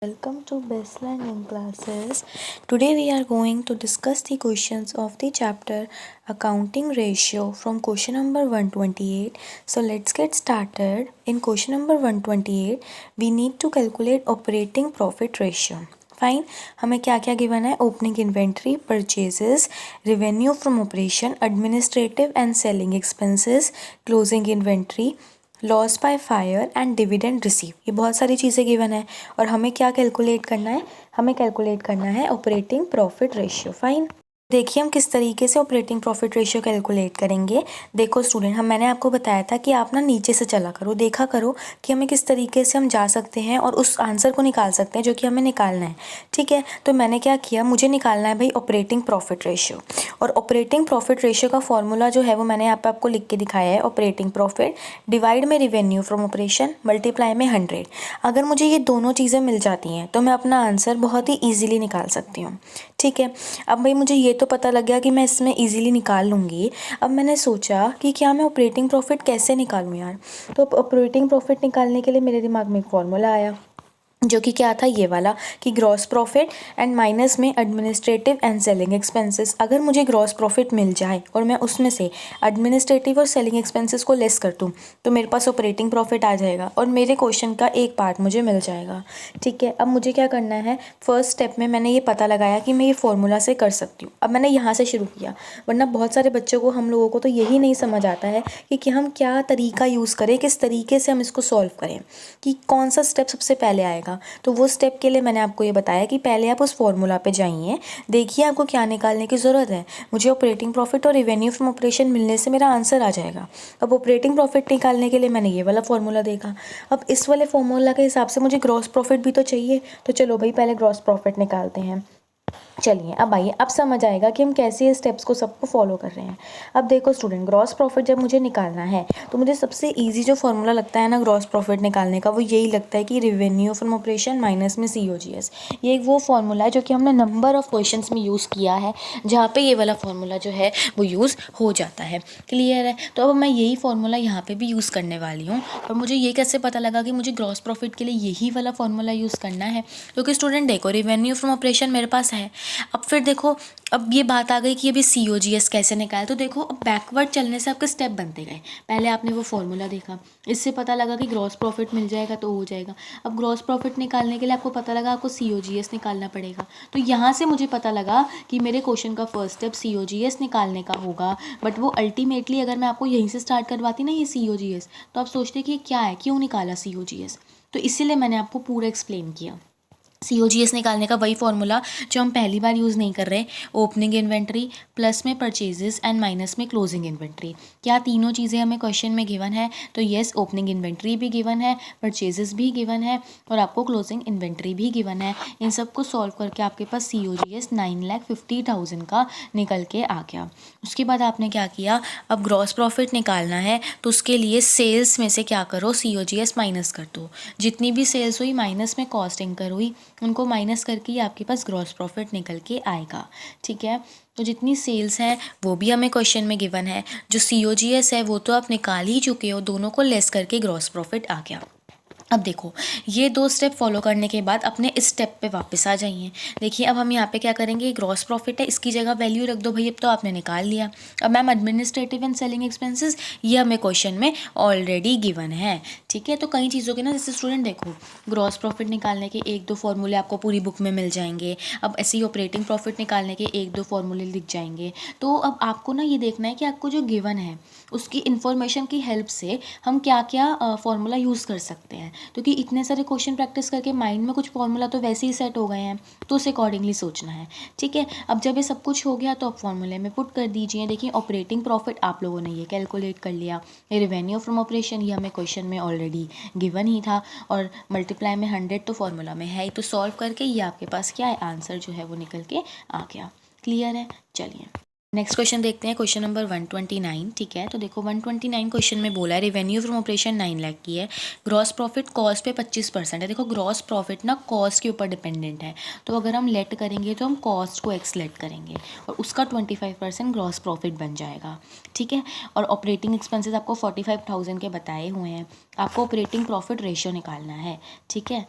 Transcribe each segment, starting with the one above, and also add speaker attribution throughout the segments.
Speaker 1: Welcome to Best Learning Classes. Today we are going to discuss the questions of the chapter Accounting Ratio from question number 128. So let's get started. In question number 128, we need to calculate operating profit ratio. Fine, हमें क्या क्या given है? Opening inventory, purchases, revenue from operation, administrative and selling expenses, closing inventory, loss by fire and dividend receive. ये बहुत सारी चीज़ें given है और हमें क्या कैलकुलेट करना है? हमें कैलकुलेट करना है ऑपरेटिंग प्रॉफिट रेशियो। फाइन, देखिए हम किस तरीके से ऑपरेटिंग प्रॉफिट रेशियो कैलकुलेट करेंगे। देखो स्टूडेंट, मैंने आपको बताया था कि आप ना नीचे से चला करो, देखा करो कि हमें किस तरीके से हम जा सकते हैं और उस आंसर को निकाल सकते हैं जो कि हमें निकालना है। ठीक है, तो मैंने क्या किया, मुझे निकालना है भाई ऑपरेटिंग प्रॉफिट रेशियो। और ऑपरेटिंग प्रॉफिट रेशियो का फॉर्मूला जो है वो मैंने यहाँ पे आपको लिख के दिखाया है। ऑपरेटिंग प्रॉफिट डिवाइड में रिवेन्यू फ्रॉम ऑपरेशन मल्टीप्लाई में 100। अगर मुझे ये दोनों चीज़ें मिल जाती हैं तो मैं अपना आंसर बहुत ही ईजिली निकाल सकती हूँ। ठीक है, अब भाई मुझे ये तो पता लग गया कि मैं इसमें इजीली निकाल लूँगी। अब मैंने सोचा कि क्या मैं ऑपरेटिंग प्रॉफिट कैसे निकालूँ यार। तो ऑपरेटिंग प्रॉफिट निकालने के लिए मेरे दिमाग में एक फॉर्मूला आया जो कि क्या था, ये वाला, कि ग्रॉस प्रॉफिट एंड माइनस में एडमिनिस्ट्रेटिव एंड सेलिंग एक्सपेंसेस। अगर मुझे ग्रॉस प्रॉफिट मिल जाए और मैं उसमें से एडमिनिस्ट्रेटिव और सेलिंग एक्सपेंसेस को लेस कर दूँ तो मेरे पास ऑपरेटिंग प्रॉफिट आ जाएगा और मेरे क्वेश्चन का एक पार्ट मुझे मिल जाएगा। ठीक है, अब मुझे क्या करना है, फर्स्ट स्टेप में मैंने ये पता लगाया कि मैं ये फॉर्मूला से कर सकती हूँ। अब मैंने यहाँ से शुरू किया, वरना बहुत सारे बच्चों को, हम लोगों को तो यही नहीं समझ आता है कि हम क्या तरीका यूज़ करें, किस तरीके से हम इसको सॉल्व करें, कि कौन सा स्टेप सबसे पहले आएगा। तो वो स्टेप के लिए मैंने आपको ये बताया कि पहले आप उस फॉर्मूला पे जाइए, देखिए आपको क्या निकालने की ज़रूरत है। मुझे ऑपरेटिंग प्रॉफिट और रेवेन्यू फ्रॉम ऑपरेशन मिलने से मेरा आंसर आ जाएगा। अब ऑपरेटिंग प्रॉफिट निकालने के लिए मैंने ये वाला फॉर्मूला देखा। अब इस वाले फॉर्मूला के हिसाब से मुझे ग्रॉस प्रॉफिट भी तो चाहिए, तो चलो भाई पहले ग्रॉस प्रॉफिट निकालते हैं। चलिए अब आइए, अब समझ आएगा कि हम कैसे ये स्टेप्स को सबको फॉलो कर रहे हैं। अब देखो स्टूडेंट, ग्रॉस प्रॉफिट जब मुझे निकालना है तो मुझे सबसे इजी जो फॉर्मूला लगता है ना ग्रॉस प्रॉफिट निकालने का, वो यही लगता है कि रेवेन्यू फ्रॉम ऑपरेशन माइनस में COGS। ये एक वो फॉर्मूला है जो कि हमने नंबर ऑफ क्वेश्चंस में यूज़ किया है, जहाँ पे ये वाला फॉर्मूला जो है वो यूज़ हो जाता है। क्लियर है? तो अब मैं यही फॉर्मूला यहाँ पे भी यूज़ करने वाली हूँ। और मुझे ये कैसे पता लगा कि मुझे ग्रॉस प्रॉफिट के लिए यही वाला फॉर्मूला यूज़ करना है? क्योंकि स्टूडेंट देखो, रेवेन्यू फ्रॉम ऑपरेशन मेरे पास है। अब फिर देखो, अब ये बात आ गई कि अभी COGS कैसे निकाले। तो देखो, अब बैकवर्ड चलने से आपके स्टेप बनते गए। पहले आपने वो फॉर्मूला देखा, इससे पता लगा कि ग्रॉस प्रॉफिट मिल जाएगा तो हो जाएगा। अब ग्रॉस प्रॉफिट निकालने के लिए आपको पता लगा आपको COGS निकालना पड़ेगा। तो यहाँ से मुझे पता लगा कि मेरे क्वेश्चन का फर्स्ट स्टेप COGS निकालने का होगा। बट वो अल्टीमेटली अगर मैं आपको यहीं से स्टार्ट करवाती ना ये COGS, तो आप सोचते कि ये क्या है, क्यों निकाला COGS। तो इसीलिए मैंने आपको पूरा एक्सप्लेन किया। COGS निकालने का वही फॉर्मूला जो हम पहली बार यूज़ नहीं कर रहे, ओपनिंग इन्वेंट्री प्लस में परचेजेस एंड माइनस में क्लोजिंग इन्वेंट्री। क्या तीनों चीज़ें हमें क्वेश्चन में गिवन है? तो येस, ओपनिंग इन्वेंट्री भी गिवन है, परचेजेस भी गिवन है और आपको क्लोजिंग इन्वेंट्री भी गिवन है। इन सबको सॉल्व करके आपके पास COGS 9,50,000 का निकल के आ गया। उसके बाद आपने क्या किया, अब ग्रॉस प्रॉफिट निकालना है तो उसके लिए सेल्स में से क्या करो, COGS माइनस कर दो। जितनी भी सेल्स हुई माइनस में कॉस्ट इंकर हुई, उनको माइनस करके ही आपके पास ग्रॉस प्रॉफिट निकल के आएगा। ठीक है, तो जितनी सेल्स हैं वो भी हमें क्वेश्चन में गिवन है, जो COGS है वो तो आप निकाल ही चुके हो, दोनों को लेस करके ग्रॉस प्रॉफिट आ गया। अब देखो, ये दो स्टेप फॉलो करने के बाद अपने इस स्टेप पे वापस आ जाइए। देखिए अब हम यहाँ पे क्या करेंगे, ग्रॉस प्रॉफिट है, इसकी जगह वैल्यू रख दो भाई, अब तो आपने निकाल लिया। अब ma'am administrative and selling expenses, ये हमें क्वेश्चन में ऑलरेडी गिवन है। ठीक है, तो कई चीज़ों के ना, जैसे स्टूडेंट देखो, ग्रॉस प्रॉफिट निकालने के एक दो फॉर्मूले आपको पूरी बुक में मिल जाएंगे। अब ऐसे ही ऑपरेटिंग प्रॉफिट निकालने के एक दो फॉर्मूले लिख जाएंगे। तो अब आपको ना ये देखना है कि आपको जो गिवन है उसकी इन्फॉर्मेशन की हेल्प से हम क्या क्या फॉर्मूला यूज़ कर सकते हैं। क्योंकि इतने सारे क्वेश्चन प्रैक्टिस करके माइंड में कुछ फॉर्मूला तो वैसे ही सेट हो गए हैं, तो उस अकॉर्डिंगली सोचना है। ठीक है, अब जब ये सब कुछ हो गया तो आप फॉर्मूले में पुट कर दीजिए। देखिए ऑपरेटिंग प्रॉफिट आप लोगों ने ये कैलकुलेट कर लिया, रेवेन्यू फ्रॉम ऑपरेशन ये हमें क्वेश्चन में ऑलरेडी गिवन ही था, और मल्टीप्लाई में 100 तो फॉर्मूला में है ही। तो सॉल्व करके ये आपके पास क्या है, आंसर जो है वो निकल के आ गया। क्लियर है? चलिए नेक्स्ट क्वेश्चन देखते हैं, क्वेश्चन नंबर 129। ठीक है, तो देखो 129 क्वेश्चन में बोला है रेवेन्यू फ्रॉम ऑपरेशन 9 लाख की है, ग्रॉस प्रॉफिट कॉस्ट पे 25% है। देखो ग्रॉस प्रॉफिट ना कॉस्ट के ऊपर डिपेंडेंट है, तो अगर हम लेट करेंगे तो हम कॉस्ट को एक्स लेट करेंगे और उसका 25% ग्रॉस प्रॉफिट बन जाएगा। ठीक है, और ऑपरेटिंग एक्सपेंसेस आपको 45,000 के बताए हुए हैं, आपको ऑपरेटिंग प्रॉफिट रेशियो निकालना है। ठीक है,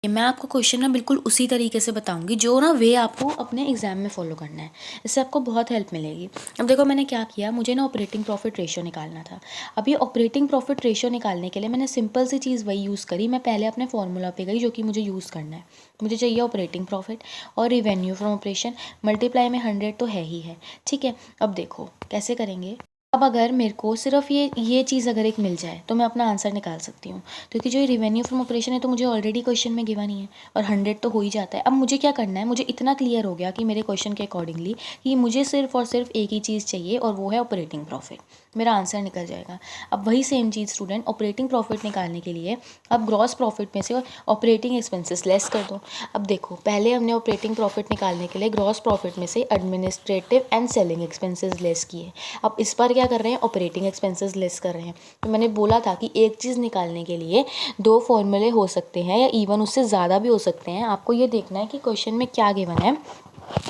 Speaker 1: मैं आपको क्वेश्चन ना बिल्कुल उसी तरीके से बताऊंगी जो ना वे आपको अपने एग्जाम में फॉलो करना है। इससे आपको बहुत हेल्प मिलेगी। अब देखो मैंने क्या किया, मुझे ना ऑपरेटिंग प्रॉफिट रेशियो निकालना था। अब ये ऑपरेटिंग प्रॉफिट रेशियो निकालने के लिए मैंने सिंपल सी चीज़ वही यूज़ करी। मैं पहले अपने फॉर्मूला पे गई जो कि मुझे यूज़ करना है। मुझे चाहिए ऑपरेटिंग प्रॉफिट और रिवेन्यू फ्रॉम ऑपरेशन मल्टीप्लाई में 100 तो है ही है। ठीक है, अब देखो कैसे करेंगे। अब अगर मेरे को सिर्फ ये चीज़ अगर एक मिल जाए तो मैं अपना आंसर निकाल सकती हूँ, क्योंकि जो ये रिवेन्यू फ्रॉम ऑपरेशन है तो मुझे ऑलरेडी क्वेश्चन में गिवन ही है और 100 तो हो ही जाता है। अब मुझे क्या करना है, मुझे इतना क्लियर हो गया कि मेरे क्वेश्चन के अकॉर्डिंगली कि मुझे सिर्फ और सिर्फ एक ही चीज़ चाहिए और वो है ऑपरेटिंग प्रॉफिट। मेरा आंसर निकल जाएगा। अब वही सेम चीज़ स्टूडेंट, ऑपरेटिंग प्रॉफिट निकालने के लिए अब ग्रॉस प्रॉफिट में से ऑपरेटिंग एक्सपेंसेस लेस कर दो। अब देखो पहले हमने ऑपरेटिंग प्रॉफिट निकालने के लिए ग्रॉस प्रॉफिट में से administrative and selling expenses less किए। अब इस बार क्या कर रहे हैं, ऑपरेटिंग एक्सपेंसेस लेस कर रहे हैं। तो मैंने बोला था कि एक चीज़ निकालने के लिए दो फॉर्मूले हो सकते हैं या इवन उससे ज़्यादा भी हो सकते हैं। आपको ये देखना है कि क्वेश्चन में क्या गिवन है,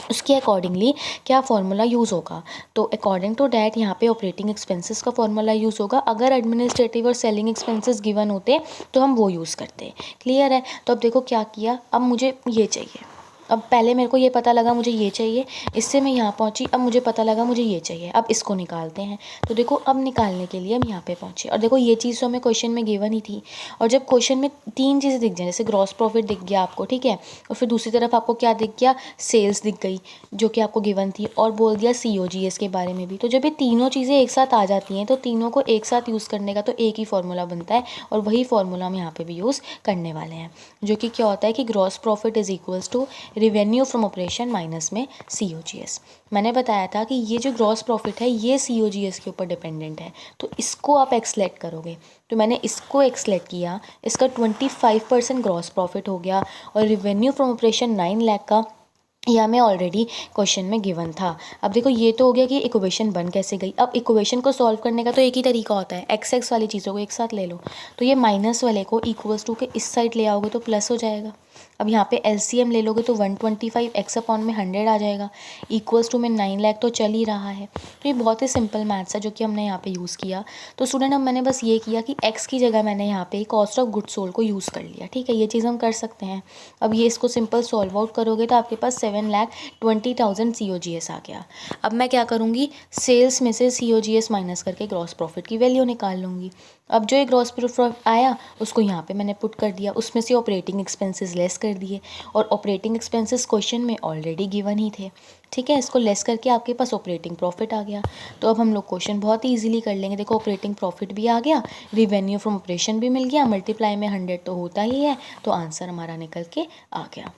Speaker 1: उसके अकॉर्डिंगली क्या फार्मूला यूज़ होगा। तो अकॉर्डिंग टू डैट यहाँ पे ऑपरेटिंग एक्सपेंसेस का फार्मूला यूज़ होगा। अगर एडमिनिस्ट्रेटिव और सेलिंग एक्सपेंसेस गिवन होते तो हम वो यूज़ करते। क्लियर है। तो अब देखो क्या किया, अब मुझे ये चाहिए। अब पहले मेरे को ये पता लगा मुझे ये चाहिए, इससे मैं यहाँ पहुँची। अब मुझे पता लगा मुझे ये चाहिए, अब इसको निकालते हैं। तो देखो अब निकालने के लिए हम यहाँ पे पहुँचे और देखो ये चीज़ तो हमें क्वेश्चन में गिवन ही थी। और जब क्वेश्चन में तीन चीज़ें दिख जाए, जैसे ग्रॉस प्रॉफिट दिख गया आपको, ठीक है, और फिर दूसरी तरफ आपको क्या दिख गया, सेल्स दिख गई जो कि आपको गिवन थी, और बोल दिया COGS के बारे में भी। तो जब ये तीनों चीज़ें एक साथ आ जाती हैं तो तीनों को एक साथ यूज़ करने का तो एक ही फार्मूला बनता है और वही फार्मूला हम यहाँ पे भी यूज़ करने वाले हैं, जो कि क्या होता है कि gross profit is equals to revenue from operation minus में COGS। मैंने बताया था कि ये जो ग्रॉस प्रॉफिट है ये COGS के ऊपर डिपेंडेंट है, तो इसको आप एक्सलेक्ट करोगे। तो मैंने इसको एक्सलेक्ट किया, इसका 25% ग्रॉस प्रॉफिट हो गया और रिवेन्यू फ्रॉम ऑपरेशन 9 लाख का यह हमें ऑलरेडी क्वेश्चन में गिवन था। अब देखो ये तो हो गया कि इक्वेशन बन कैसे गई। अब इक्वेशन को सॉल्व करने का तो एक ही तरीका होता है, x वाली चीज़ों को एक साथ ले लो। तो ये माइनस वाले को इक्वल्स टू के इस साइड ले आओगे तो प्लस हो जाएगा। अब यहाँ पे LCM ले लोगे तो 125 x अपॉन में 100 आ जाएगा, इक्वल्स टू में 9 लाख तो चल ही रहा है। तो ये बहुत ही सिंपल मैथ्स है जो कि हमने यहाँ पे यूज़ किया। तो स्टूडेंट अब मैंने बस ये किया कि x की जगह मैंने यहाँ पे कॉस्ट ऑफ गुड्स सोल्ड को यूज़ कर लिया। ठीक है, ये चीज़ हम कर सकते हैं। अब ये इसको सिंपल सॉल्व आउट करोगे तो आपके पास 7,20,000 COGS आ गया। अब मैं क्या करूँगी, सेल्स में से COGS माइनस करके ग्रॉस प्रॉफिट की वैल्यू निकाल लूँगी। अब जो ये ग्रॉस प्रॉफिट आया उसको यहाँ पे मैंने पुट कर दिया, उसमें से ऑपरेटिंग एक्सपेंसेस लेस कर दिए और ऑपरेटिंग एक्सपेंसेस क्वेश्चन में ऑलरेडी गिवन ही थे। ठीक है, इसको लेस करके आपके पास ऑपरेटिंग प्रॉफिट आ गया। तो अब हम लोग क्वेश्चन बहुत ही ईजिली कर लेंगे। देखो ऑपरेटिंग प्रॉफिट भी आ गया, रिवेन्यू फ्रॉम ऑपरेशन भी मिल गया, मल्टीप्लाई में 100 तो होता ही है, तो आंसर हमारा निकल के आ गया।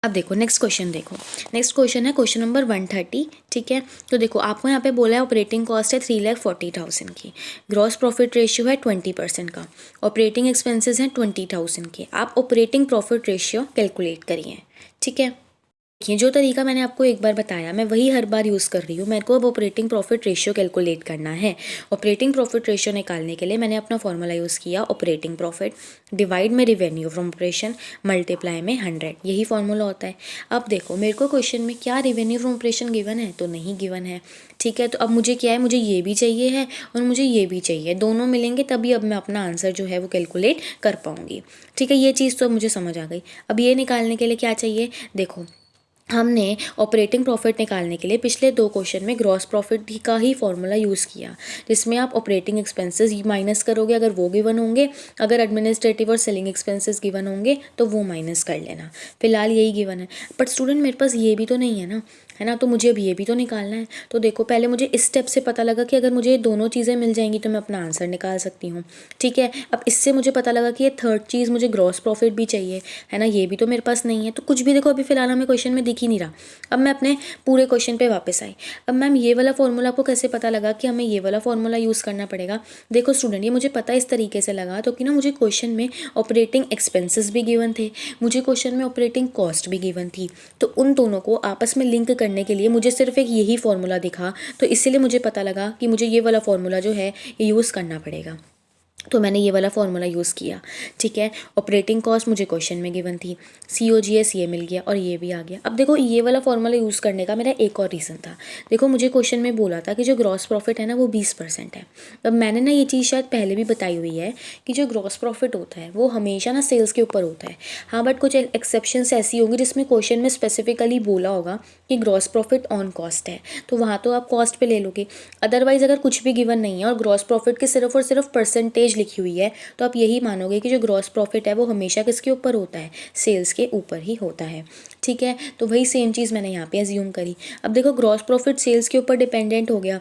Speaker 1: अब देखो नेक्स्ट क्वेश्चन, देखो नेक्स्ट क्वेश्चन है क्वेश्चन नंबर 130। ठीक है, तो देखो आपको यहाँ पे बोला है ऑपरेटिंग कॉस्ट है 3,40,000 की, ग्रॉस प्रॉफिट रेशियो है 20% का, ऑपरेटिंग एक्सपेंसेस हैं 20,000 के। आप ऑपरेटिंग प्रॉफिट रेशियो कैलकुलेट करिए। ठीक है, देखिए जो तरीका मैंने आपको एक बार बताया मैं वही हर बार यूज़ कर रही हूँ। मेरे को अब ऑपरेटिंग प्रॉफिट रेशियो कैलकुलेट करना है। ऑपरेटिंग प्रॉफिट रेशियो निकालने के लिए मैंने अपना फॉर्मूला यूज़ किया, ऑपरेटिंग प्रॉफिट डिवाइड में रिवेन्यू फ्रॉम ऑपरेशन मल्टीप्लाई में 100, यही फॉर्मूला होता है। अब देखो मेरे को क्वेश्चन में क्या रिवेन्यू फ्रॉम ऑपरेशन गिवन है, तो नहीं गिवन है। ठीक है, तो अब मुझे क्या है, मुझे ये भी चाहिए है और मुझे ये भी चाहिए, दोनों मिलेंगे तभी अब मैं अपना आंसर जो है वो कैलकुलेट कर पाऊँगी। ठीक है, ये चीज़ तो मुझे समझ आ गई। अब ये निकालने के लिए क्या चाहिए, देखो हमने ऑपरेटिंग प्रॉफिट निकालने के लिए पिछले दो क्वेश्चन में ग्रॉस प्रॉफिट का ही फॉर्मूला यूज़ किया, जिसमें आप ऑपरेटिंग एक्सपेंसेस माइनस करोगे अगर वो गिवन होंगे, अगर एडमिनिस्ट्रेटिव और सेलिंग एक्सपेंसेस गिवन होंगे तो वो माइनस कर लेना। फिलहाल यही गिवन है, बट स्टूडेंट मेरे पास ये भी तो नहीं है ना, है ना, तो मुझे अब ये भी तो निकालना है। तो देखो पहले मुझे इस स्टेप से पता लगा कि अगर मुझे ये दोनों चीज़ें मिल जाएंगी तो मैं अपना आंसर निकाल सकती हूँ। ठीक है, अब इससे मुझे पता लगा कि ये थर्ड चीज़ मुझे ग्रॉस प्रॉफिट भी चाहिए, है ना, ये भी तो मेरे पास नहीं है। तो कुछ भी देखो अभी फिलहाल हमें क्वेश्चन में दिख ही नहीं रहा। अब मैं अपने पूरे क्वेश्चन पे वापस आई। अब मैम ये वाला फॉर्मूला आपको कैसे पता लगा कि हमें ये वाला फॉर्मूला यूज़ करना पड़ेगा। देखो स्टूडेंट ये मुझे पता इस तरीके से लगा तो कि ना मुझे क्वेश्चन में ऑपरेटिंग एक्सपेंसेस भी गिवन थे, मुझे क्वेश्चन में ऑपरेटिंग कॉस्ट भी गिवन थी, तो उन दोनों को आपस में लिंक करने के लिए मुझे सिर्फ एक यही फॉर्मूला दिखा, तो इसीलिए मुझे पता लगा कि मुझे ये वाला फॉर्मूला जो है ये यूज़ करना पड़ेगा। तो मैंने ये वाला फॉर्मूला यूज़ किया, ठीक है। ऑपरेटिंग कॉस्ट मुझे क्वेश्चन में गिवन थी, COGS ये मिल गया और ये भी आ गया। अब देखो ये वाला फॉर्मूला यूज़ करने का मेरा एक और रीज़न था। देखो मुझे क्वेश्चन में बोला था कि जो ग्रॉस प्रॉफिट है ना वो 20% है। अब मैंने ना ये चीज़ शायद पहले भी बताई हुई है कि जो ग्रॉस प्रॉफिट होता है वो हमेशा ना सेल्स के ऊपर होता है। हाँ, बट कुछ एक्सेप्शंस ऐसी होंगी जिसमें क्वेश्चन में स्पेसिफिकली बोला होगा कि ग्रॉस प्रॉफिट ऑन कॉस्ट है, तो वहाँ तो आप कॉस्ट पे ले लोगे। अदरवाइज अगर कुछ भी गिवन नहीं है और ग्रॉस प्रॉफिट की सिर्फ और सिर्फ परसेंटेज लिखी हुई है तो आप यही मानोगे कि जो ग्रॉस प्रॉफिट है वो हमेशा किसके ऊपर होता है, सेल्स के ऊपर ही होता है, ठीक है। तो वही सेम चीज़ मैंने यहाँ पे एज्यूम करी। अब देखो ग्रॉस प्रॉफिट सेल्स के ऊपर डिपेंडेंट हो गया।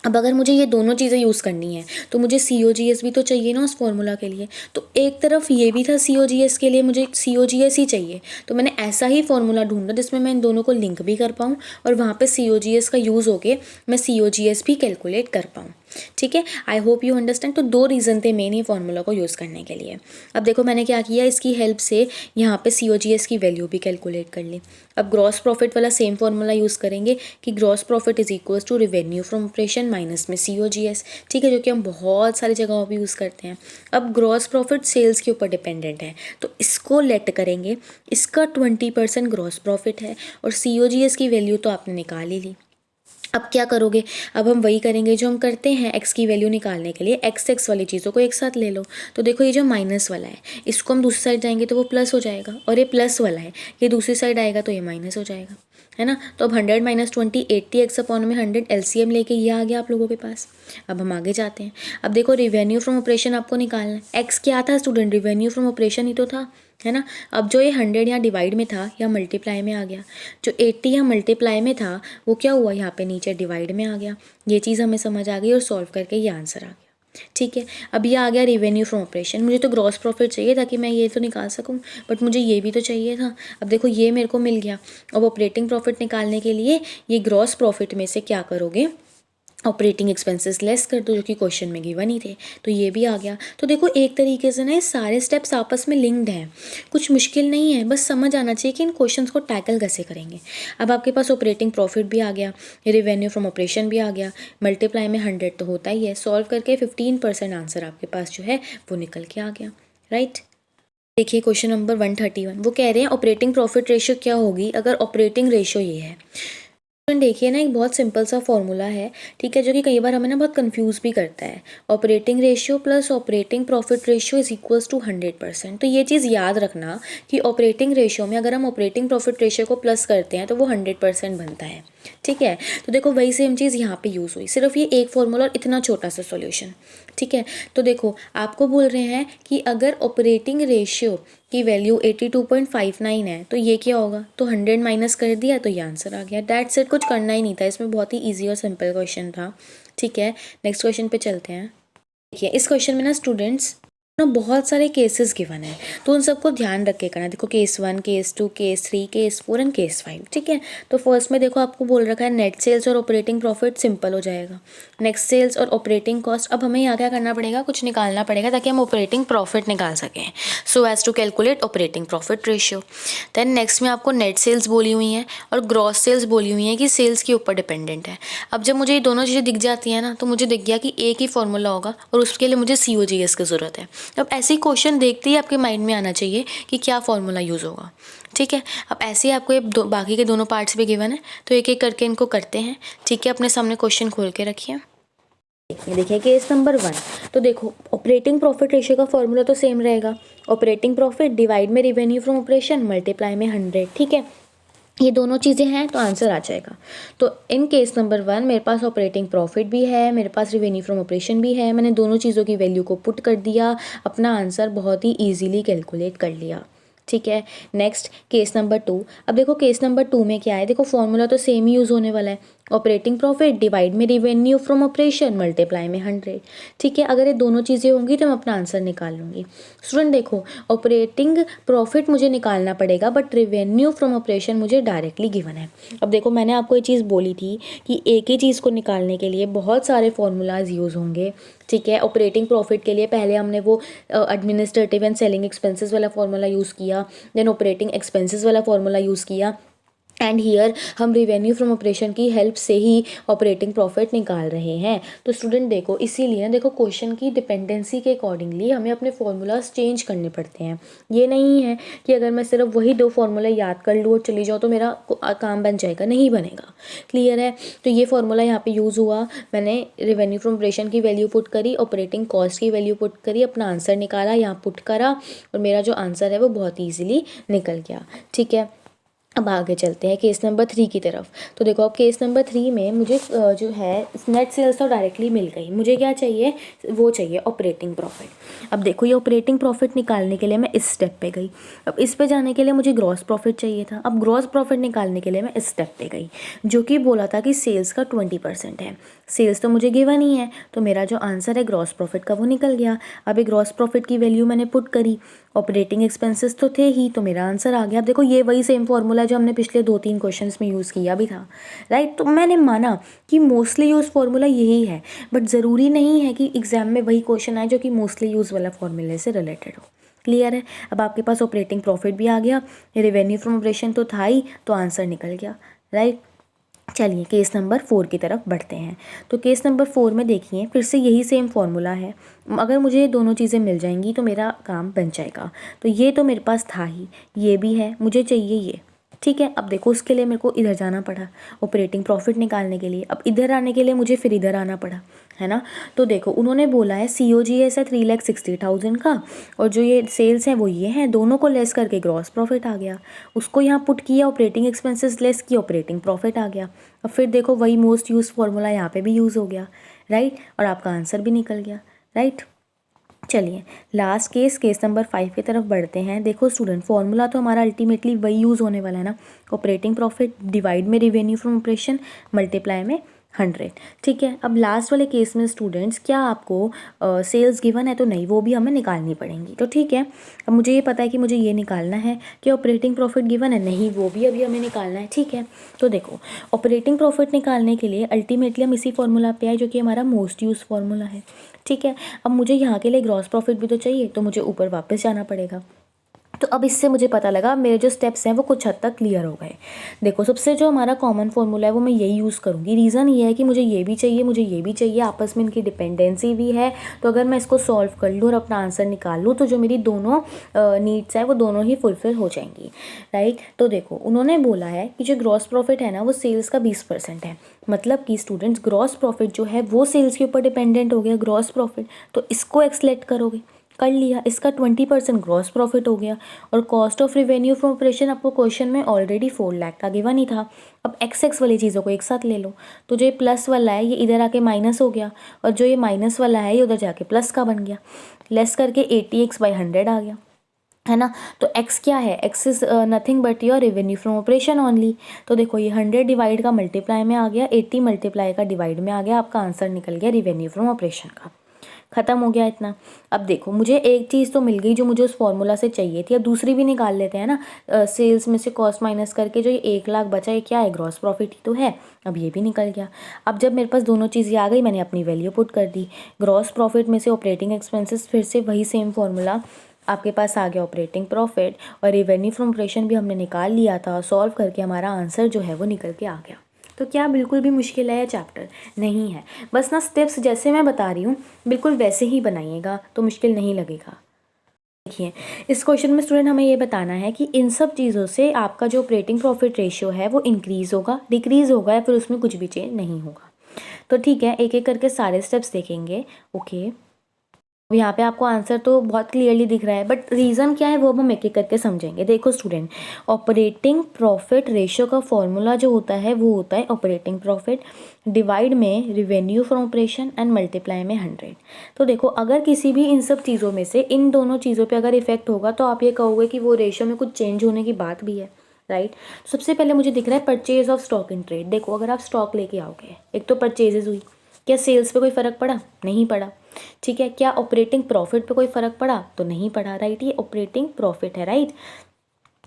Speaker 1: अब अगर मुझे ये दोनों चीज़ें यूज़ करनी है तो मुझे COGS भी तो चाहिए ना उस फॉर्मूला के लिए। तो एक तरफ ये भी था COGS के लिए, मुझे COGS ही चाहिए, तो मैंने ऐसा ही फॉर्मूला ढूंढा जिसमें मैं इन दोनों को लिंक भी कर पाऊँ और वहाँ पे COGS का यूज़ होके मैं COGS भी कैलकुलेट कर पाऊँ, ठीक है। I hope you understand. तो दो रीज़न थे मेन ये फॉर्मूला को यूज़ करने के लिए। अब देखो मैंने क्या किया, इसकी हेल्प से यहाँ पे COGS की वैल्यू भी कैलकुलेट कर ली। अब ग्रॉस प्रॉफिट वाला सेम फॉर्मूला यूज़ करेंगे कि gross profit is equals to revenue from operation minus में COGS, ठीक है, जो कि हम बहुत सारी जगहों पर यूज़ करते हैं। अब ग्रॉस प्रॉफिट सेल्स के ऊपर डिपेंडेंट है तो इसको लेट करेंगे, इसका 20% ग्रॉस प्रॉफिट है और COGS की वैल्यू तो आपने निकाल ही ली। अब क्या करोगे, अब हम वही करेंगे जो हम करते हैं एक्स की वैल्यू निकालने के लिए, एक्स वाली चीज़ों को एक साथ ले लो। तो देखो ये जो माइनस वाला है इसको हम दूसरी साइड जाएंगे तो वो प्लस हो जाएगा, और ये प्लस वाला है ये दूसरी साइड आएगा तो ये माइनस हो जाएगा, है ना। तो अब 100 - 20 80 एक्स अपॉन में 100 LCM लेके ये आ गया आप लोगों के पास। अब हम आगे जाते हैं। अब देखो रिवेन्यू फ्रॉम ऑपरेशन आपको निकालना है। एक्स क्या था स्टूडेंट, रिवेन्यू फ्रॉम ऑपरेशन ही तो था, है ना। अब जो ये 100 यहाँ डिवाइड में था या मल्टीप्लाई में आ गया, जो 80 यहाँ मल्टीप्लाई में था वो क्या हुआ यहाँ पे नीचे डिवाइड में आ गया। ये चीज़ हमें समझ आ गई और सॉल्व करके ये आंसर आ गया, ठीक है। अब ये आ गया रेवेन्यू फ्रॉम ऑपरेशन। मुझे तो ग्रॉस प्रॉफिट चाहिए था कि मैं ये तो निकाल सकूं, बट मुझे ये भी तो चाहिए था। अब देखो ये मेरे को मिल गया। अब ऑपरेटिंग प्रॉफिट निकालने के लिए ये ग्रॉस प्रॉफिट में से क्या करोगे, ऑपरेटिंग एक्सपेंसेस लेस कर दो, जो कि क्वेश्चन में गिवन ही थे, तो ये भी आ गया। तो देखो एक तरीके से ना ये सारे स्टेप्स आपस में लिंक्ड हैं, कुछ मुश्किल नहीं है, बस समझ आना चाहिए कि इन क्वेश्चंस को टैकल कैसे करेंगे। अब आपके पास ऑपरेटिंग प्रॉफिट भी आ गया, रेवेन्यू फ्रॉम ऑपरेशन भी आ गया, मल्टीप्लाई में 100 तो होता ही है, सॉल्व करके 15% आंसर आपके पास जो है वो निकल के आ गया, राइट। देखिए क्वेश्चन नंबर 131, वो कह रहे हैं ऑपरेटिंग प्रॉफिट रेशियो क्या होगी अगर ऑपरेटिंग रेशियो ये है। देखिए ना एक बहुत सिंपल सा फॉर्मूला है, ठीक है, जो कि कई बार हमें ना बहुत कंफ्यूज भी करता है। Operating ratio plus operating profit ratio is equals to 100%। तो ये चीज़ याद रखना कि ऑपरेटिंग रेशियो में अगर हम ऑपरेटिंग प्रॉफिट रेशियो को प्लस करते हैं तो वो 100% बनता है, ठीक है। तो देखो वही सेम चीज़ यहाँ पे यूज़ हुई, सिर्फ ये एक फॉर्मूला और इतना छोटा सा सॉल्यूशन, ठीक है। तो देखो आपको बोल रहे हैं कि अगर ऑपरेटिंग रेशियो की वैल्यू 82.59 है तो ये क्या होगा, तो 100 माइनस कर दिया तो ये आंसर आ गया। दैट्स इट, कुछ करना ही नहीं था इसमें, बहुत ही ईजी और सिंपल क्वेश्चन था, ठीक है। नेक्स्ट क्वेश्चन पे चलते हैं। देखिए इस क्वेश्चन में ना स्टूडेंट्स ना बहुत सारे केसेस गिवन है, तो उन सबको ध्यान रख के करना। देखो case 1, case 2, case 3, case 4 and case 5, ठीक है। तो फर्स्ट में देखो आपको बोल रखा है नेट सेल्स और ऑपरेटिंग प्रॉफिट, सिंपल हो जाएगा। नेक्स्ट सेल्स और ऑपरेटिंग कॉस्ट, अब हमें यहाँ क्या करना पड़ेगा, कुछ निकालना पड़ेगा ताकि हम ऑपरेटिंग प्रॉफिट निकाल सकें, so as to calculate operating profit ratio. Then next में आपको नेट सेल्स बोली हुई हैं और ग्रॉस सेल्स बोली हुई हैं कि सेल्स के ऊपर डिपेंडेंट है। अब जब मुझे ये दोनों चीज़ें दिख जाती हैं ना तो मुझे दिख गया कि एक ही फॉर्मूला होगा और उसके लिए मुझे COGS की ज़रूरत है। अब ऐसे ही क्वेश्चन देखते ही आपके माइंड में आना चाहिए कि क्या फॉर्मूला यूज़ होगा, ठीक है। अब ऐसे ही आपको ये बाकी के दोनों पार्ट्स भी गिवन है तो एक एक करके इनको करते हैं, ठीक है। अपने सामने क्वेश्चन खोल के रखिए। देखिए केस नंबर 1, तो देखो ऑपरेटिंग प्रॉफिट रेशियो का फॉर्मूला तो सेम रहेगा, ऑपरेटिंग प्रॉफिट डिवाइड में रेवेन्यू फ्रॉम ऑपरेशन मल्टीप्लाई में 100, ठीक है। ये दोनों चीज़ें हैं तो आंसर आ जाएगा। तो इन केस नंबर 1 मेरे पास ऑपरेटिंग प्रॉफिट भी है, मेरे पास रेवेन्यू फ्रॉम ऑपरेशन भी है, मैंने दोनों चीज़ों की वैल्यू को पुट कर दिया, अपना आंसर बहुत ही ईजिली कैलकुलेट कर लिया, ठीक है। नेक्स्ट केस नंबर 2, अब देखो केस नंबर 2 में क्या है, देखो फॉर्मूला तो सेम ही यूज़ होने वाला है, ऑपरेटिंग प्रॉफिट डिवाइड में रेवेन्यू फ्रॉम ऑपरेशन मल्टीप्लाई में 100, ठीक है। अगर ये दोनों चीज़ें होंगी तो मैं अपना आंसर निकाल लूँगी। स्टूडेंट देखो ऑपरेटिंग प्रॉफिट मुझे निकालना पड़ेगा बट रेवेन्यू फ्रॉम ऑपरेशन मुझे डायरेक्टली गिवन है। अब देखो मैंने आपको ये चीज़ बोली थी कि एक ही चीज़ को निकालने के लिए बहुत सारे फॉर्मूलाज यूज़ होंगे, ठीक है। ऑपरेटिंग प्रॉफिट के लिए पहले हमने वो एडमिनिस्ट्रेटिव एंड सेलिंग एक्सपेंसेस वाला फॉर्मूला यूज़ किया, देन ऑपरेटिंग एक्सपेंसेस वाला फॉर्मूला यूज़ किया, एंड हियर हम रिवेन्यू फ्रॉम ऑपरेशन की हेल्प से ही ऑपरेटिंग प्रॉफिट निकाल रहे हैं। तो स्टूडेंट देखो, इसीलिए देखो क्वेश्चन की डिपेंडेंसी के अकॉर्डिंगली हमें अपने फॉर्मूलाज चेंज करने पड़ते हैं। ये नहीं है कि अगर मैं सिर्फ वही 2 फार्मूला याद कर लूँ और चली जाऊँ तो मेरा काम बन जाएगा, नहीं बनेगा। क्लियर है? तो ये फार्मूला यहाँ पे यूज़ हुआ, मैंने रिवेन्यू फ्रॉम ऑपरेशन की वैल्यू पुट करी, ऑपरेटिंग कॉस्ट की वैल्यू पुट करी, अपना आंसर निकाला, यहाँ पुट करा और मेरा जो आंसर है वो बहुत ईजिली निकल गया। ठीक है, अब आगे चलते हैं केस नंबर 3 की तरफ। तो देखो, अब केस नंबर 3 में मुझे जो है नेट सेल्स तो डायरेक्टली मिल गई, मुझे क्या चाहिए, वो चाहिए ऑपरेटिंग प्रॉफिट। अब देखो, ये ऑपरेटिंग प्रॉफिट निकालने के लिए मैं इस स्टेप पे गई। अब इस पे जाने के लिए मुझे ग्रॉस प्रॉफिट चाहिए था। अब ग्रॉस प्रॉफिट निकालने के लिए मैं इस स्टेप पे गई, जो कि बोला था कि सेल्स का 20% है। सेल्स तो मुझे गिवन ही है, तो मेरा जो आंसर है ग्रॉस प्रॉफिट का वो निकल गया। अभी ग्रॉस प्रॉफिट की वैल्यू मैंने पुट करी, ऑपरेटिंग एक्सपेंसेस तो थे ही, तो मेरा आंसर आ गया। अब देखो, ये वही सेम फॉर्मूला जो हमने पिछले 2-3 क्वेश्चंस में यूज़ किया भी था, राइट। तो मैंने माना कि मोस्टली यूज फार्मूला यही है, बट ज़रूरी नहीं है कि एग्जाम में वही क्वेश्चन आए जो कि मोस्टली यूज़ वाला फॉर्मूले से रिलेटेड हो। क्लियर है? अब आपके पास ऑपरेटिंग प्रॉफिट भी आ गया, रेवेन्यू फ्रॉम ऑपरेशन तो था ही, तो आंसर निकल गया, राइट। चलिए केस नंबर 4 की तरफ बढ़ते हैं। तो केस नंबर 4 में देखिए, फिर से यही सेम फॉर्मूला है। अगर मुझे ये दोनों चीज़ें मिल जाएंगी तो मेरा काम बन जाएगा। तो ये तो मेरे पास था ही, ये भी है, मुझे चाहिए ये। ठीक है, अब देखो, उसके लिए मेरे को इधर जाना पड़ा ऑपरेटिंग प्रॉफिट निकालने के लिए। अब इधर आने के लिए मुझे फिर इधर आना पड़ा, है ना। तो देखो, उन्होंने बोला है COGS है 3,60,000 का, और जो ये सेल्स हैं वो ये हैं, दोनों को लेस करके ग्रॉस प्रॉफिट आ गया। उसको यहाँ पुट किया, ऑपरेटिंग एक्सपेंसेस लेस की, ऑपरेटिंग प्रॉफिट आ गया। अब फिर देखो, वही मोस्ट यूज फार्मूला यहाँ पे भी यूज़ हो गया, राइट, और आपका आंसर भी निकल गया, राइट। चलिए लास्ट केस, केस नंबर 5 की तरफ बढ़ते हैं। देखो स्टूडेंट, फॉर्मूला तो हमारा अल्टीमेटली वही यूज़ होने वाला है ना, ऑपरेटिंग प्रॉफिट डिवाइड में रेवेन्यू फ्रॉम ऑपरेशन मल्टीप्लाई में 100। ठीक है, अब लास्ट वाले केस में स्टूडेंट्स, क्या आपको सेल्स गिवन है तो नहीं, वो भी हमें निकालनी पड़ेंगी। तो ठीक है, अब मुझे ये पता है कि मुझे ये निकालना है कि ऑपरेटिंग प्रॉफिट गिवन है, नहीं वो भी अभी हमें निकालना है। ठीक है, तो देखो, ऑपरेटिंग प्रॉफिट निकालने के लिए अल्टीमेटली हम इसी फॉर्मूला पे आए जो कि हमारा मोस्ट यूज फार्मूला है। ठीक है, अब मुझे यहाँ के लिए ग्रॉस प्रॉफिट भी तो चाहिए, तो मुझे ऊपर वापस जाना पड़ेगा। तो अब इससे मुझे पता लगा मेरे जो स्टेप्स हैं वो कुछ हद तक क्लियर हो गए। देखो, सबसे जो हमारा कॉमन फॉर्मूला है वो मैं यही यूज़ करूँगी। रीज़न ये है कि मुझे ये भी चाहिए, मुझे ये भी चाहिए, आपस में इनकी डिपेंडेंसी भी है। तो अगर मैं इसको सॉल्व कर लूँ और अपना आंसर निकाल लूँ तो जो मेरी दोनों नीड्स है वो दोनों ही फुलफिल हो जाएंगी, राइट। तो देखो, उन्होंने बोला है कि जो ग्रॉस प्रॉफिट है ना वो सेल्स का 20% है। मतलब कि स्टूडेंट्स, ग्रॉस प्रॉफिट जो है वो सेल्स के ऊपर डिपेंडेंट हो गया, ग्रॉस प्रॉफिट। तो इसको एक्सलेक्ट करोगे, कर लिया, इसका 20% ग्रॉस प्रॉफिट हो गया। और cost of revenue from operation आपको क्वेश्चन में ऑलरेडी 4 लाख का गिवन ही था। अब एक्स वाली चीज़ों को एक साथ ले लो, तो जो ये प्लस वाला है ये इधर आके माइनस हो गया, और जो ये माइनस वाला है ये उधर जाके प्लस का बन गया। लेस करके 80x/100 आ गया, है ना। तो x क्या है, x is nothing but your revenue from operation only. तो देखो, ये 100 डिवाइड का मल्टीप्लाई में आ गया, 80 मल्टीप्लाई का डिवाइड में आ गया, आपका आंसर निकल गया रेवेन्यू फ्रॉम ऑपरेशन का। ख़त्म हो गया इतना। अब देखो, मुझे एक चीज़ तो मिल गई जो मुझे उस फॉर्मूला से चाहिए थी। अब दूसरी भी निकाल लेते हैं ना, सेल्स में से कॉस्ट माइनस करके जो ये 1 लाख बचा, ये क्या है, ग्रॉस प्रॉफिट ही तो है। अब ये भी निकल गया। अब जब मेरे पास दोनों चीज़ें आ गई, मैंने अपनी वैल्यू पुट कर दी, ग्रॉस प्रॉफिट में से ऑपरेटिंग एक्सपेंसेस, फिर से वही सेम फॉर्मूला आपके पास आ गया, ऑपरेटिंग प्रॉफिट, और रेवेन्यू फ्रॉम ऑपरेशन भी हमने निकाल लिया था। सॉल्व करके हमारा आंसर जो है वो निकल के आ गया। तो क्या बिल्कुल भी मुश्किल है ये चैप्टर? नहीं है, बस ना स्टेप्स जैसे मैं बता रही हूँ बिल्कुल वैसे ही बनाइएगा तो मुश्किल नहीं लगेगा। देखिए, इस क्वेश्चन में स्टूडेंट हमें ये बताना है कि इन सब चीज़ों से आपका जो ऑपरेटिंग प्रॉफिट रेशियो है वो इंक्रीज़ होगा, डिक्रीज़ होगा, या फिर उसमें कुछ भी चेंज नहीं होगा। तो ठीक है, एक एक करके सारे स्टेप्स देखेंगे। ओके, यहाँ पे आपको आंसर तो बहुत क्लियरली दिख रहा है, बट रीज़न क्या है वो हम एक एक करके समझेंगे। देखो स्टूडेंट, ऑपरेटिंग प्रॉफिट रेशियो का फॉर्मूला जो होता है वो होता है ऑपरेटिंग प्रॉफिट डिवाइड में revenue from operation and multiply में 100। तो देखो, अगर किसी भी इन सब चीज़ों में से इन दोनों चीज़ों पे अगर इफेक्ट होगा तो आप ये कहोगे कि वो रेशियो में कुछ चेंज होने की बात भी है, राइट। सबसे पहले मुझे दिख रहा है purchase of stock in trade. देखो, अगर आप स्टॉक लेके आओगे, एक तो परचेजेज हुई, क्या सेल्स पे कोई फ़र्क पड़ा? नहीं पड़ा। ठीक है, क्या ऑपरेटिंग प्रॉफिट पे कोई फ़र्क पड़ा? तो नहीं पड़ा, राइट। ये ऑपरेटिंग प्रॉफिट है, राइट।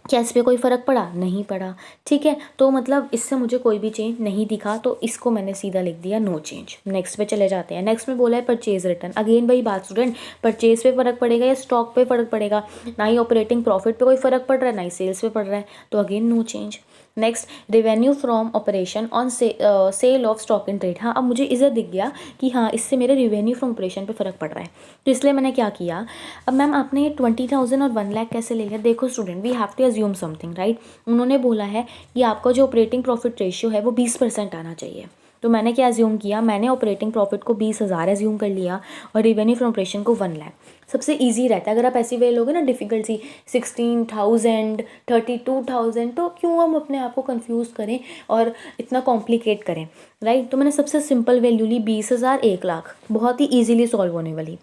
Speaker 1: क्या इस पर कोई फ़र्क पड़ा? नहीं पड़ा। ठीक है, तो मतलब इससे मुझे कोई भी चेंज नहीं दिखा, तो इसको मैंने सीधा लिख दिया नो चेंज। नेक्स्ट पे चले जाते हैं। नेक्स्ट में बोला है परचेज रिटर्न। अगेन वही बात स्टूडेंट, परचेज पे फ़र्क पड़ेगा या स्टॉक पे फ़र्क पड़ेगा? ना ही ऑपरेटिंग प्रॉफिट पे कोई फ़र्क पड़ रहा है, ना ही सेल्स पे पड़ रहा है, तो again no change. Next, revenue from operation on sale of stock in trade. हाँ, अब मुझे इधर दिख गया कि हाँ, इससे मेरे रेवेन्यू फ्रॉम ऑपरेशन पे फ़र्क पड़ रहा है, तो इसलिए मैंने क्या किया। अब मैम आपने 20,000 और 1 लाख कैसे ले लिया? देखो student, we have to assume something, right. उन्होंने बोला है कि आपका जो ऑपरेटिंग प्रॉफिट रेशियो है वो 20% आना चाहिए। तो मैंने क्या अज्यूम किया, मैंने ऑपरेटिंग प्रॉफिट को 20,000 अज्यूम कर लिया और रेवेन्यू फ्रॉम ऑपरेशन को 1 लाख। सबसे ईजी रहता है, अगर आप ऐसी वे लोगे ना डिफ़िकल्ट सी 16,000 32,000, तो क्यों हम अपने आप को कंफ्यूज करें और इतना कॉम्प्लिकेट करें, राइट। तो मैंने सबसे सिंपल वैल्यू ली 20,000 1 लाख, बहुत ही ईजिली सॉल्व होने वाली।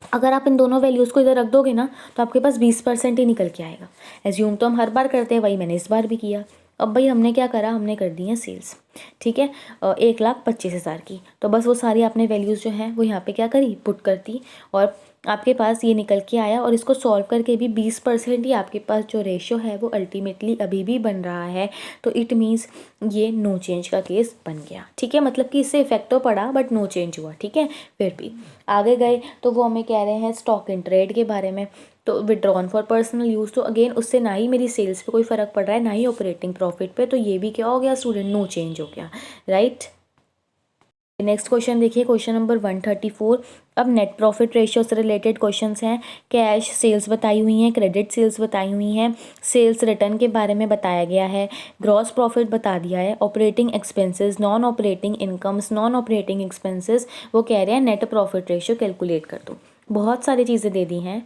Speaker 1: अगर आप इन दोनों वैल्यूज़ को इधर रख दोगे ना, तो आपके पास 20% ही निकल के आएगा। एज्यूम तो हम हर बार करते हैं, वही मैंने इस बार भी किया। अब भाई हमने क्या करा, हमने कर दी है सेल्स, ठीक है, 1,25,000 की। तो बस वो सारी आपने वैल्यूज़ जो हैं वो यहाँ पे क्या करी, पुट कर दी, और आपके पास ये निकल के आया। और इसको सॉल्व करके भी 20% ही आपके पास जो रेशो है वो अल्टीमेटली अभी भी बन रहा है। तो इट मीन्स ये नो चेंज का केस बन गया, ठीक है। मतलब कि इससे इफेक्ट तो पड़ा बट नो चेंज हुआ, ठीक है। फिर भी आगे गए तो वो हमें कह रहे हैं स्टॉक इन ट्रेड के बारे में। तो विड्रॉन फॉर पर्सनल यूज़, तो अगेन उससे ना ही मेरी सेल्स पे कोई फ़र्क पड़ रहा है, ना ही ऑपरेटिंग प्रॉफिट पे, तो ये भी क्या हो गया स्टूडेंट, नो चेंज हो गया, राइट। नेक्स्ट क्वेश्चन देखिए, क्वेश्चन नंबर 134। अब नेट प्रॉफिट रेशियो से रिलेटेड क्वेश्चंस हैं। कैश सेल्स बताई हुई हैं, क्रेडिट सेल्स बताई हुई हैं, सेल्स रिटर्न के बारे में बताया गया है, ग्रॉस प्रॉफिट बता दिया है, operating expenses, non operating incomes, non operating expenses. वो कह रहे हैं नेट प्रॉफिट रेशियो कैलकुलेट कर दो। बहुत सारी चीज़ें दे दी हैं,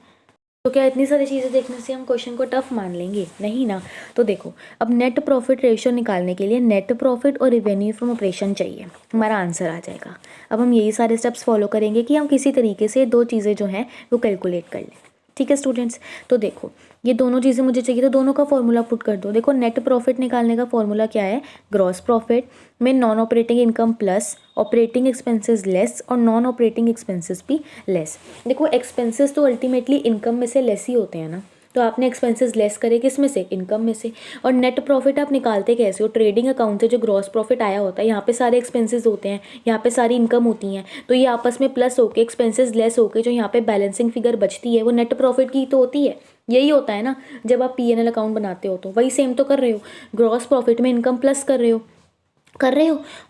Speaker 1: तो क्या इतनी सारी चीज़ें देखने से हम क्वेश्चन को टफ मान लेंगे? नहीं ना। तो देखो, अब नेट प्रॉफिट रेशियो निकालने के लिए नेट प्रॉफिट और रेवेन्यू फ्रॉम ऑपरेशन चाहिए, हमारा आंसर आ जाएगा। अब हम यही सारे स्टेप्स फॉलो करेंगे कि हम किसी तरीके से दो चीज़ें जो हैं वो कैलकुलेट कर लें, ठीक है स्टूडेंट्स। तो देखो, ये दोनों चीज़ें मुझे चाहिए, तो दोनों का फॉर्मूला पुट कर दो। देखो, नेट प्रॉफिट निकालने का फॉर्मूला क्या है, ग्रॉस प्रॉफिट में non operating income plus operating expenses less और नॉन ऑपरेटिंग एक्सपेंसेस भी लेस। देखो, एक्सपेंसेस तो अल्टीमेटली इनकम में से लेस ही होते हैं ना, तो आपने एक्सपेंसेस लेस करे किस में से, इनकम में से। और नेट प्रॉफिट आप निकालते कैसे हो, ट्रेडिंग अकाउंट से जो ग्रॉस प्रॉफिट आया होता है, यहाँ पे सारे एक्सपेंसेस होते हैं, यहाँ पे सारी इनकम होती हैं, तो ये आपस में प्लस होके एक्सपेंसेस लेस होके जो यहाँ पे बैलेंसिंग फिगर बचती है वो नेट प्रॉफिट की तो होती है। यही होता है ना, जब आप P&L अकाउंट बनाते हो तो वही सेम तो कर रहे हो। ग्रॉस प्रॉफिट में इनकम प्लस कर रहे हो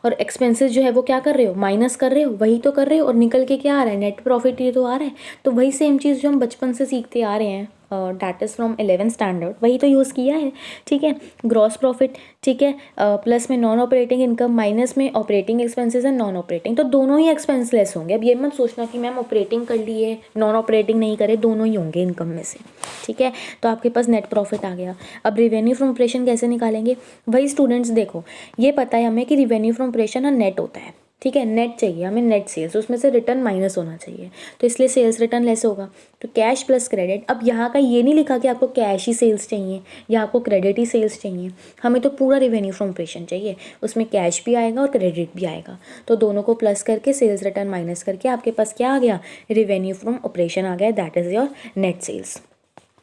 Speaker 1: और एक्सपेंसेस जो है वो क्या कर रहे हो, माइनस कर रहे हो, वही तो कर रहे हो, और निकल के क्या आ रहा है, नेट प्रॉफिट ये तो आ रहा है। तो वही सेम चीज़ जो हम बचपन से सीखते आ रहे हैं, that is from 11th standard, वही तो यूज़ किया है, ठीक है। ग्रॉस प्रॉफिट, ठीक है, प्लस में नॉन ऑपरेटिंग इनकम, माइनस में operating expenses and non operating, तो दोनों ही एक्सपेंस लेस होंगे। अब ये मत सोचना कि मैम ऑपरेटिंग कर लिए नॉन ऑपरेटिंग नहीं करे, दोनों ही होंगे इनकम में से, ठीक है। तो आपके पास नेट प्रॉफिट आ गया। अब रिवेन्यू फ्रॉम ऑपरेशन कैसे निकालेंगे? वही स्टूडेंट्स देखो, ये पता है हमें कि रिवेन्यू फ्रॉम ऑपरेशन ना नेट होता है, ठीक है। नेट चाहिए हमें, नेट सेल्स, उसमें से रिटर्न माइनस होना चाहिए, तो इसलिए सेल्स रिटर्न लेस होगा। तो कैश प्लस क्रेडिट। अब यहाँ का ये नहीं लिखा कि आपको कैश ही सेल्स चाहिए या आपको क्रेडिट ही सेल्स चाहिए, हमें तो पूरा रिवेन्यू फ्रॉम ऑपरेशन चाहिए, उसमें कैश भी आएगा और क्रेडिट भी आएगा। तो दोनों को प्लस करके सेल्स रिटर्न माइनस करके आपके पास क्या आ गया, रिवेन्यू फ्रॉम ऑपरेशन आ गया, that is your net sales.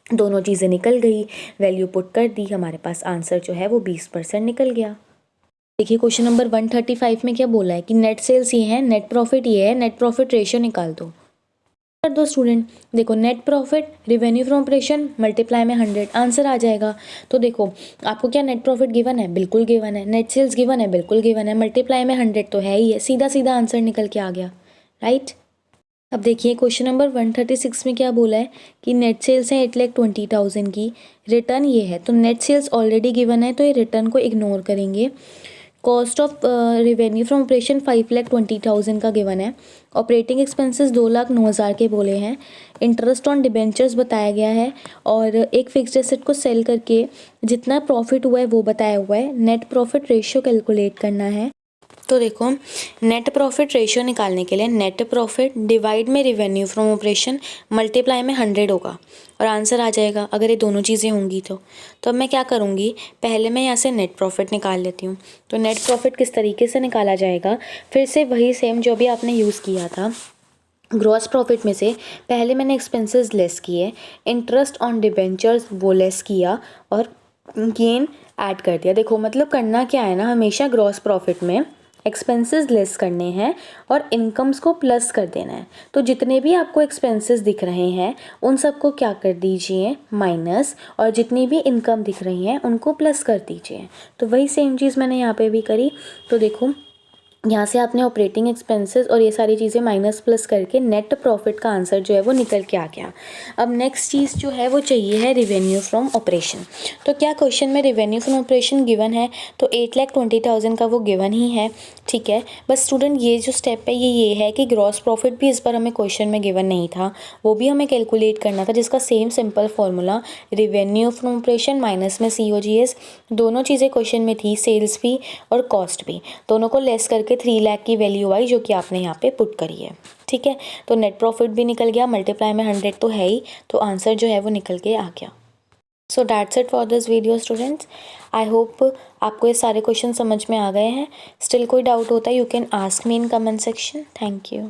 Speaker 1: दोनों चीज़ें निकल गई, वैल्यू पुट कर दी, हमारे पास आंसर जो है वो 20% निकल गया। देखिए, क्वेश्चन नंबर 135 में क्या बोला है कि नेट सेल्स ये है, नेट प्रॉफिट ये है, नेट प्रॉफिट रेशियो निकाल दो। कर दो स्टूडेंट, देखो net profit revenue from operation multiply में 100, आंसर आ जाएगा। तो देखो, आपको क्या नेट प्रॉफिट गिवन है, बिल्कुल गिवन है, नेट सेल्स गिवन है, बिल्कुल गिवन है, मल्टीप्लाई में 100 तो है ही है, सीधा सीधा आंसर निकल के आ गया, राइट। अब देखिए, क्वेश्चन नंबर 136 में क्या बोला है कि नेट सेल्स है 8,20,000 की, रिटर्न ये है, तो नेट सेल्स ऑलरेडी गिवन है तो ये रिटर्न को इग्नोर करेंगे। Cost of revenue from operation 5,20,000 का गिवन है, ऑपरेटिंग एक्सपेंसेस 2,09,000 के बोले हैं, इंटरेस्ट ऑन डिबेंचर्स बताया गया है, और एक फिक्स्ड एसेट को सेल करके जितना प्रॉफिट हुआ है वो बताया हुआ है। नेट प्रॉफिट रेशियो कैलकुलेट करना है। तो देखो, नेट प्रॉफिट रेशियो निकालने के लिए नेट प्रॉफिट डिवाइड में रेवेन्यू फ्रॉम ऑपरेशन मल्टीप्लाई में 100 होगा और आंसर आ जाएगा, अगर ये दोनों चीज़ें होंगी तो। अब मैं क्या करूँगी, पहले मैं यहाँ से नेट प्रॉफिट निकाल लेती हूँ। तो नेट प्रॉफिट किस तरीके से निकाला जाएगा, फिर से वही सेम जो भी आपने यूज़ किया था, ग्रॉस प्रॉफिट में से पहले मैंने एक्सपेंसेस लेस किए, इंटरेस्ट ऑन डिबेंचर्स वो लेस किया और गेन ऐड कर दिया। देखो मतलब करना क्या है ना, हमेशा ग्रॉस प्रॉफिट में एक्सपेंसेस लेस करने हैं और इनकम्स को प्लस कर देना है। तो जितने भी आपको एक्सपेंसेस दिख रहे हैं उन सबको क्या कर दीजिए, माइनस, और जितनी भी इनकम दिख रही हैं उनको प्लस कर दीजिए। तो वही सेम चीज़ मैंने यहाँ पे भी करी। तो देखो यहाँ से आपने ऑपरेटिंग एक्सपेंसेस और ये सारी चीज़ें माइनस प्लस करके नेट प्रॉफिट का आंसर जो है वो निकल के आ गया। अब नेक्स्ट चीज़ जो है वो चाहिए है रिवेन्यू फ्रॉम ऑपरेशन। तो क्या क्वेश्चन में रिवेन्यू फ्रॉम ऑपरेशन गिवन है, तो 8,20,000 का वो गिवन ही है, ठीक है। बस स्टूडेंट ये जो स्टेप है ये है कि ग्रॉस प्रॉफिट भी इस बार हमें क्वेश्चन में गिवन नहीं था, वो भी हमें कैलकुलेट करना था, जिसका same simple formula revenue from operation minus में COGS, दोनों चीज़ें क्वेश्चन में थी, सेल्स भी और कॉस्ट भी, दोनों को लेस करके 3 लाख की वैल्यू आई जो कि आपने यहाँ पे पुट करी है, ठीक है। तो नेट प्रॉफिट भी निकल गया, मल्टीप्लाई में 100 तो है ही, तो आंसर जो है वो निकल के आ गया। So that's it for this video students. I hope आपको ये सारे क्वेश्चन समझ में आ गए हैं। स्टिल कोई डाउट होता है you can ask me in comment section. Thank you.